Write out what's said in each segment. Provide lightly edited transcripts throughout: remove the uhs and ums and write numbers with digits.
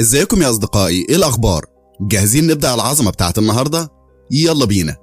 ازيكم يا اصدقائي؟ ايه الاخبار؟ جاهزين نبدأ العظمة بتاعت النهاردة؟ يلا بينا.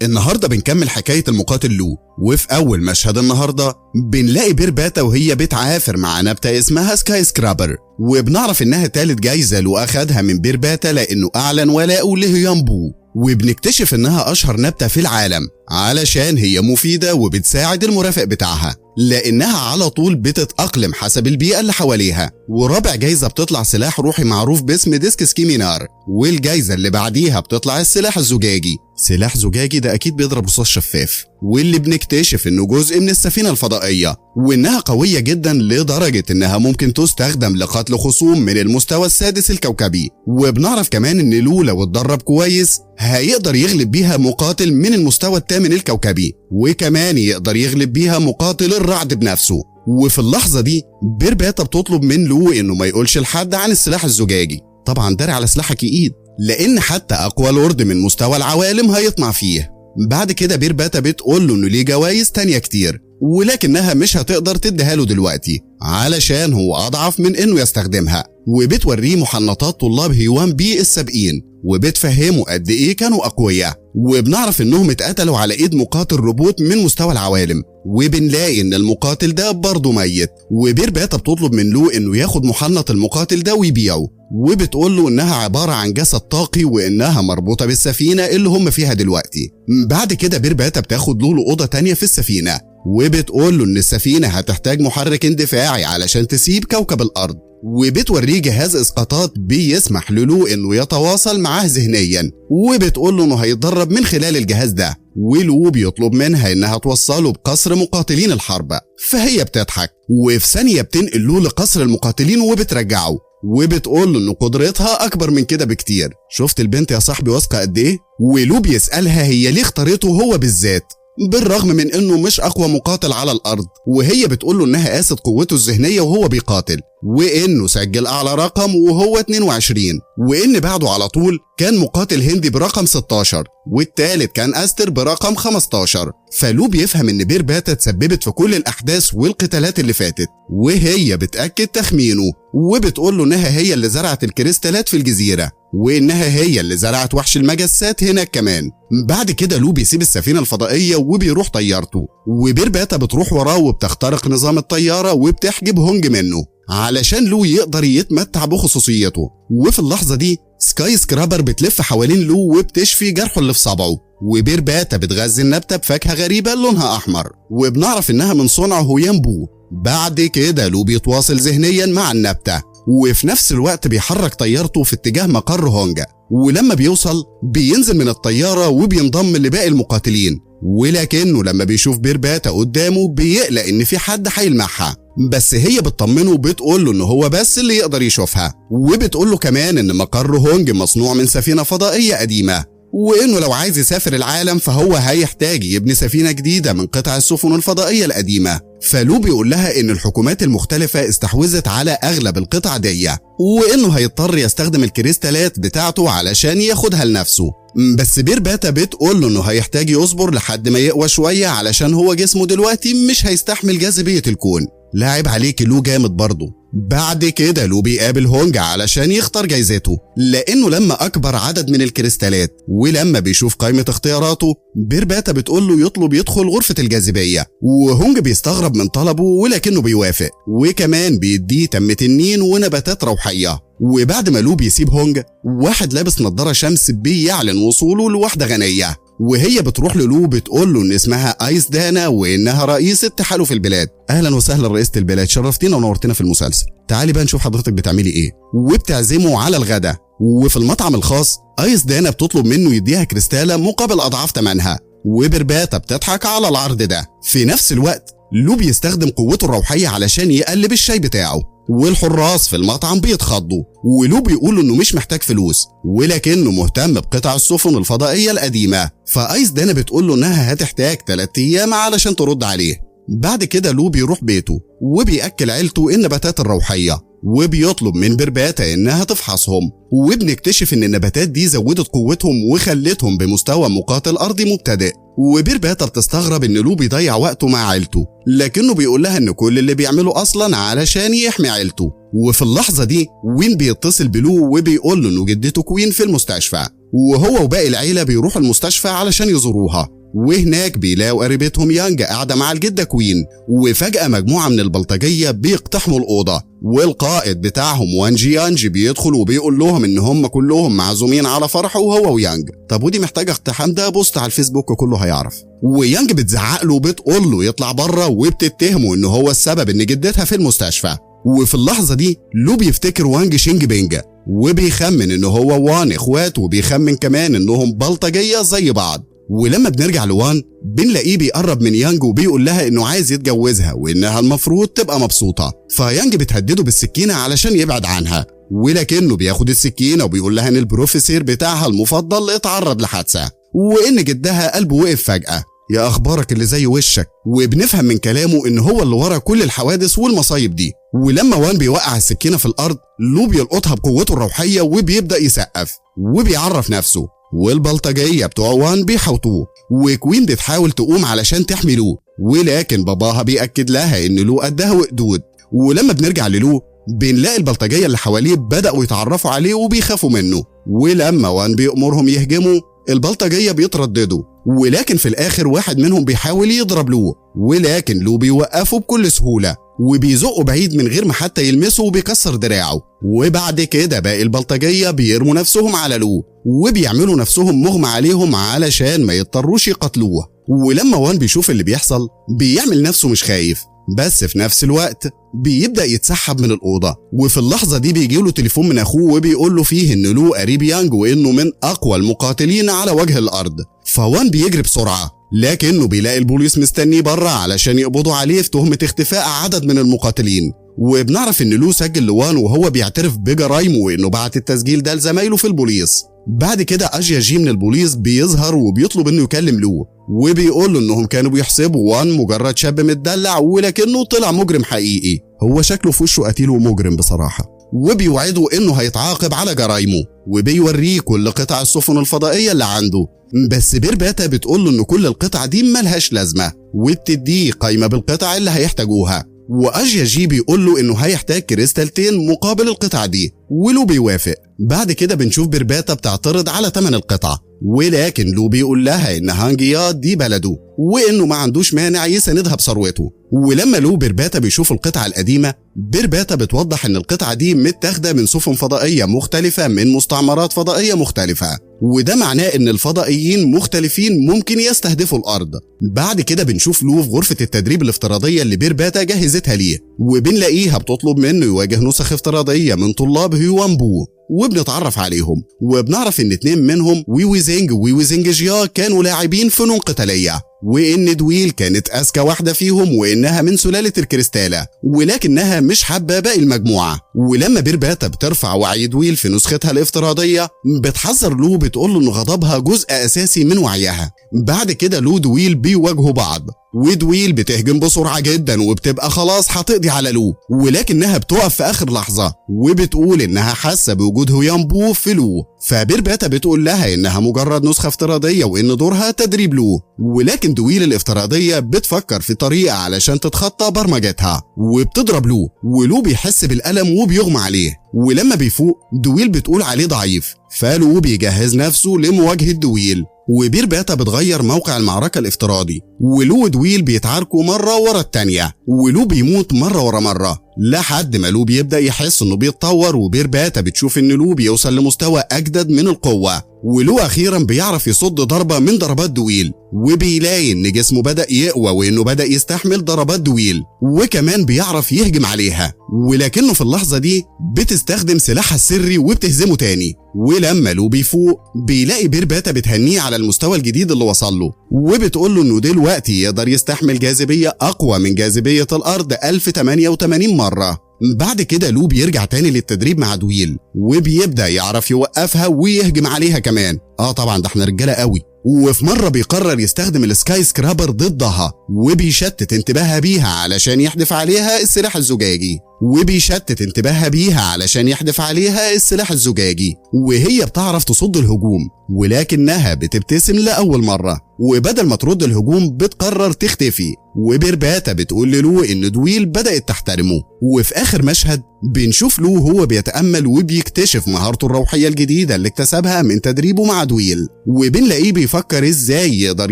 النهاردة بنكمل حكاية المقاتل لو، وفي اول مشهد النهاردة بنلاقي بيرباتا وهي بتعافر مع نبتة اسمها سكاي سكرابر، وبنعرف انها تالت جايزة لو اخدها من بيرباتا لانه اعلن ولاءه لهيامبو، وبنكتشف انها اشهر نبتة في العالم علشان هي مفيدة وبتساعد المرافق بتاعها لانها على طول بتتأقلم حسب البيئة اللي حواليها. ورابع جايزة بتطلع سلاح روحي معروف باسم ديسك سكيمينار، والجايزة اللي بعديها بتطلع السلاح الزجاجي. سلاح زجاجي ده اكيد بيضرب رصاص شفاف، واللي بنكتشف انه جزء من السفينة الفضائية، وانها قوية جدا لدرجة انها ممكن تستخدم لقتل خصوم من المستوى السادس الكوكبي. وبنعرف كمان ان لو لو اتدرب كويس هيقدر يغلب بيها مقاتل من المستوى الثامن الكوكبي، وكمان يقدر يغلب بيها مقاتل الرعد بنفسه. وفي اللحظة دي بيرباتا بتطلب من لو انه ما يقولش لحد عن السلاح الزجاجي، طبعا داري على سلاحك ايد، لان حتى اقوى لورد من مستوى العوالم هيطمع فيه. بعد كده بيرباتا بتقول له انه ليه جوائز تانية كتير، ولكنها مش هتقدر تديها له دلوقتي علشان هو اضعف من انه يستخدمها. وبتوريه محنطات طلاب هيوان بي السابقين، وبتفهمه قد ايه كانوا اقوياء. وبنعرف انهم اتقتلوا على ايد مقاتل روبوت من مستوى العوالم، وبنلاقي ان المقاتل ده برضه ميت. وبيرباتا بتطلب من لو انه ياخد محنط المقاتل ده ويبيعه، وبتقول له انها عبارة عن جسد طاقي وانها مربوطة بالسفينة اللي هم فيها دلوقتي. بعد كده بيرباتا بتاخد له اوضة تانية في السفينة، وبتقول له ان السفينة هتحتاج محرك اندفاعي علشان تسيب كوكب الارض، وبتوريه جهاز اسقاطات بيسمح للو انه يتواصل معاه ذهنيا، وبتقول له انه هيتدرب من خلال الجهاز ده. ولو بيطلب منها انها توصله بقصر مقاتلين الحرب، فهي بتضحك وفي ثانية بتنقل له لقصر المقاتلين وبترجعه، وبتقول له ان قدرتها اكبر من كده بكتير. شفت البنت يا صاحبي واثقة قد ايه؟ ولو بيسألها هي ليه اختارته هو بالذات بالرغم من انه مش اقوى مقاتل على الارض، وهي بتقول له انها قاست قوته الذهنيه وهو بيقاتل، وانه سجل اعلى رقم وهو 22، وان بعده على طول كان مقاتل هندي برقم 16، والتالت كان استر برقم 15. فلو بيفهم ان بيرباتا تسببت في كل الاحداث والقتالات اللي فاتت، وهي بتاكد تخمينه، وبتقول له انها هي اللي زرعت الكريستالات في الجزيره، وانها هي اللي زرعت وحش المجسات هناك كمان. بعد كده لو بيسيب السفينه الفضائيه وبيروح طيارته، وبيرباتا بتروح وراه وبتخترق نظام الطياره وبتحجب هونج منه علشان لو يقدر يتمتع بخصوصيته. وفي اللحظه دي سكاي سكرابر بتلف حوالين لو وبتشفي جرحه اللي في صبعه، وبيرباتا بتغذي النبته بفاكهه غريبه لونها احمر، وبنعرف انها من صنع هيامبو. بعد كده لو بيتواصل ذهنيا مع النبته، وفي نفس الوقت بيحرك طيارته في اتجاه مقر هونجا، ولما بيوصل بينزل من الطيارة وبينضم لباقي المقاتلين. ولكنه لما بيشوف بيرباتا قدامه بيقلق ان في حد هيلمحها، بس هي بتطمنه وبتقول له ان هو بس اللي يقدر يشوفها، وبتقول له كمان ان مقر هونج مصنوع من سفينة فضائية قديمة، وانه لو عايز يسافر العالم فهو هيحتاج يبني سفينة جديدة من قطع السفن الفضائية القديمة. فلو بيقول لها ان الحكومات المختلفة استحوذت على اغلب القطع دي، وانه هيضطر يستخدم الكريستالات بتاعته علشان ياخدها لنفسه. بس بيرباتا بتقول له انه هيحتاج يصبر لحد ما يقوى شوية علشان هو جسمه دلوقتي مش هيستحمل جاذبية الكون. لاعب عليك لو جامد برضه. بعد كده لو بيقابل هونج علشان يختار جايزته، لانه لما اكبر عدد من الكريستالات. ولما بيشوف قائمة اختياراته بيرباتا بتقول له يطلب يدخل غرفة الجاذبية، وهونج بيستغرب من طلبه ولكنه بيوافق، وكمان بيديه تم تنين ونباتات روحية. وبعد ما لو بيسيب هونج، واحد لابس نظارة شمس بيعلن وصوله لواحدة غنية، وهي بتروح للو بتقول له ان اسمها ايس دانا وانها رئيسة تحالف البلاد. اهلا وسهلا رئيسة البلاد، شرفتينا ونورتنا في المسلسل. تعالي بقى نشوف حضرتك بتعملي ايه. وبتعزمه على الغدا، وفي المطعم الخاص ايس دانا بتطلب منه يديها كريستالة مقابل اضعاف ثمنها، وبيرباتا بتضحك على العرض ده. في نفس الوقت لو بيستخدم قوته الروحية علشان يقلب الشاي بتاعه، والحراس في المطعم بيتخضوا، ولو بيقول انه مش محتاج فلوس ولكنه مهتم بقطع السفن الفضائية القديمة. فايس دانا بتقول له انها هتحتاج 3 ايام علشان ترد عليه. بعد كده لو بيروح بيته وبيأكل عيلته النباتات الروحية، وبيطلب من بيرباتا انها تفحصهم، وبنكتشف ان النباتات دي زودت قوتهم وخلتهم بمستوى مقاتل ارضي مبتدئ. وبيرباتا بتستغرب ان لو بيضيع وقته مع عيلته، لكنه بيقول لها ان كل اللي بيعمله اصلا علشان يحمي عيلته. وفي اللحظة دي وين بيتصل بلو وبيقول له انه جدته كوين في المستشفى، وهو وباقي العيلة بيروحوا المستشفى علشان يزوروها. وهناك بيلاقوا قريبتهم يانج قاعدة مع الجدة كوين، وفجأة مجموعة من البلطجية بيقتحموا الأوضة، والقائد بتاعهم وان جيانج بيدخل وبيقول لهم ان هم كلهم معزومين على فرحه وهو ويانج. طب ودي محتاجة اقتحام؟ ده بوست على الفيسبوك كله هيعرف. ويانج بتزعق له وبتقول له يطلع بره، وبتتهمه ان هو السبب ان جدتها في المستشفى. وفي اللحظة دي لو بيفتكر وانج شينج بينج، وبيخمن ان هو وان اخوات، وبيخمن كمان انهم بلطجية زي بعض. ولما بنرجع لوان بنلاقيه بيقرب من يانج وبيقول لها انه عايز يتجوزها وانها المفروض تبقى مبسوطة. فيانج بتهدده بالسكينة علشان يبعد عنها، ولكنه بياخد السكينة وبيقول لها ان البروفيسور بتاعها المفضل اتعرض لحادثة، وان جدها قلبه وقف فجأة. يا اخبارك اللي زي وشك. وبنفهم من كلامه ان هو اللي ورا كل الحوادث والمصايب دي. ولما وان بيوقع السكينة في الارض، لو بيلقطها بقوته الروحية وبيبدأ يسقف وبيعرف نفسه، والبلطجية بتوع وان بيحوطوه. وكوين بتحاول تقوم علشان تحمي لو، ولكن باباها بيأكد لها ان لو قدها وقدود. ولما بنرجع للو بنلاقي البلطجية اللي حواليه بدأوا يتعرفوا عليه وبيخافوا منه. ولما وان بيأمرهم يهجموا البلطجية بيترددوا، ولكن في الآخر واحد منهم بيحاول يضرب لو، ولكن لو بيوقفه بكل سهولة وبيزقه بعيد من غير ما حتى يلمسه وبيكسر دراعه. وبعد كده باقي البلطجية بيرموا نفسهم على لو وبيعملوا نفسهم مغمى عليهم علشان ما يضطروش يقتلوه. ولما وان بيشوف اللي بيحصل بيعمل نفسه مش خايف، بس في نفس الوقت بيبدأ يتسحب من الأوضة. وفي اللحظة دي بيجيله تليفون من أخوه وبيقول له فيه إن لو قريب يانج وإنه من أقوى المقاتلين على وجه الأرض. فوان بيجري بسرعة، لكنه بيلاقي البوليس مستنيه بره علشان يقبضوا عليه في تهمة اختفاء عدد من المقاتلين. وبنعرف إن لو سجل لوان وهو بيعترف بجرايمه وإنه بعت التسجيل ده لزمايله في البوليس. بعد كده أجيا جي من البوليس بيظهر وبيطلب إنه يكلم لو، وبيقول له إنهم كانوا بيحسبوا وان مجرد شاب متدلع، ولكنه طلع مجرم حقيقي. هو شكله في وشه قتيل ومجرم بصراحة. وبيوعده إنه هيتعاقب على جرايمه، وبيوريه كل قطع السفن الفضائية اللي عنده. بس بيرباتا بتقول له إن كل القطع دي ملهاش لازمة، وبتديه قايمة بالقطع اللي هيحتاجوها. وأجيا جي بيقول له إنه هيحتاج كريستالتين مقابل القطع دي، ولو بيوافق. بعد كده بنشوف بيرباتا بتعترض على ثمن القطع، ولكن لو بيقول لها إن هانجيات دي بلده وإنه ما عندوش مانع يساندها بثروته. ولما لو بيرباتا بيشوف القطعة القديمة، بيرباتا بتوضح إن القطعة دي متاخدة من سفن فضائية مختلفة من مستعمرات فضائية مختلفة، وده معناه إن الفضائيين مختلفين ممكن يستهدفوا الأرض. بعد كده بنشوف لو في غرفة التدريب الافتراضية اللي بيرباتا جهزتها ليه، وبنلاقيها بتطلب منه يواجه نسخ افتراضية من طلاب هيوان بو، وبنتعرف عليهم. وبنعرف ان 2 منهم ويويزينج ويويزينج جيا كانوا لاعبين فنون قتالية، وان دويل كانت اذكى واحدة فيهم وانها من سلالة الكريستالة، ولكنها مش حابة باقي المجموعة. ولما بيرباتا بترفع وعي دويل في نسختها الافتراضية بتحذر لو، بتقول له ان غضبها جزء اساسي من وعيها. بعد كده لو دويل بيواجهوا بعض، ودويل بتهجم بسرعة جدا وبتبقى خلاص هتقضي على لو، ولكنها بتقف في آخر لحظة وبتقول إنها حاسة بوجود هيوان بو في لو. فبيرباتا بتقول لها إنها مجرد نسخة افتراضية وإن دورها تدريب لو، ولكن دويل الافتراضية بتفكر في طريقة علشان تتخطى برمجتها وبتضرب لو، ولو بيحس بالألم وبيغمى عليه. ولما بيفوق دويل بتقول عليه ضعيف، فلو بيجهز نفسه لمواجهة دويل. وبيرباتا بتغير موقع المعركة الافتراضي، ولو ودويل بيتعاركوا مرة ورا التانية، ولو بيموت مرة ورا مرة لحد ما لو بيبدأ يحس انه بيتطور. وبيرباتا بتشوف ان لو بيوصل لمستوى اجدد من القوة، ولو اخيرا بيعرف يصد ضربة من ضربات دويل، وبيلاقي ان جسمه بدأ يقوى وانه بدأ يستحمل ضربات دويل، وكمان بيعرف يهجم عليها. ولكنه في اللحظة دي بتستخدم سلاحها السري وبتهزمه تاني. ولما لو بيفوق بيلاقي بيرباتا بتهنيه على المستوى الجديد اللي وصل له، وبتقول له انه دلوقتي يقدر يستحمل جاذبية اقوى من جاذبية الارض 1088 مرة. بعد كده لو بيرجع تاني للتدريب مع دويل، وبيبدأ يعرف يوقفها ويهجم عليها كمان. طبعا ده احنا رجالة قوي. وفي مرة بيقرر يستخدم السكاي سكرابر ضدها، وبيشتت انتباهها بيها علشان يحدف عليها السلاح الزجاجي. وبيشتت انتباهها بيها علشان يحدف عليها السلاح الزجاجي، وهي بتعرف تصد الهجوم ولكنها بتبتسم لأول مرة، وبدل ما ترد الهجوم بتقرر تختفي. وبرباتا بتقول للو إن دويل بدأت تحترمه. وفي آخر مشهد بنشوف لو هو بيتأمل وبيكتشف مهارته الروحية الجديدة اللي اكتسبها من تدريبه مع دويل، وبنلاقيه بيفكر إزاي يقدر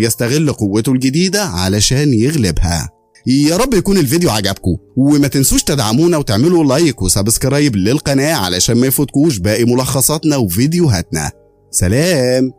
يستغل قوته الجديدة علشان يغلبها. يا رب يكون الفيديو عجبكم، وما تنسوش تدعمونا وتعملوا لايك وسبسكرايب للقناة علشان ما يفوتكوش باقي ملخصاتنا وفيديوهاتنا. سلام.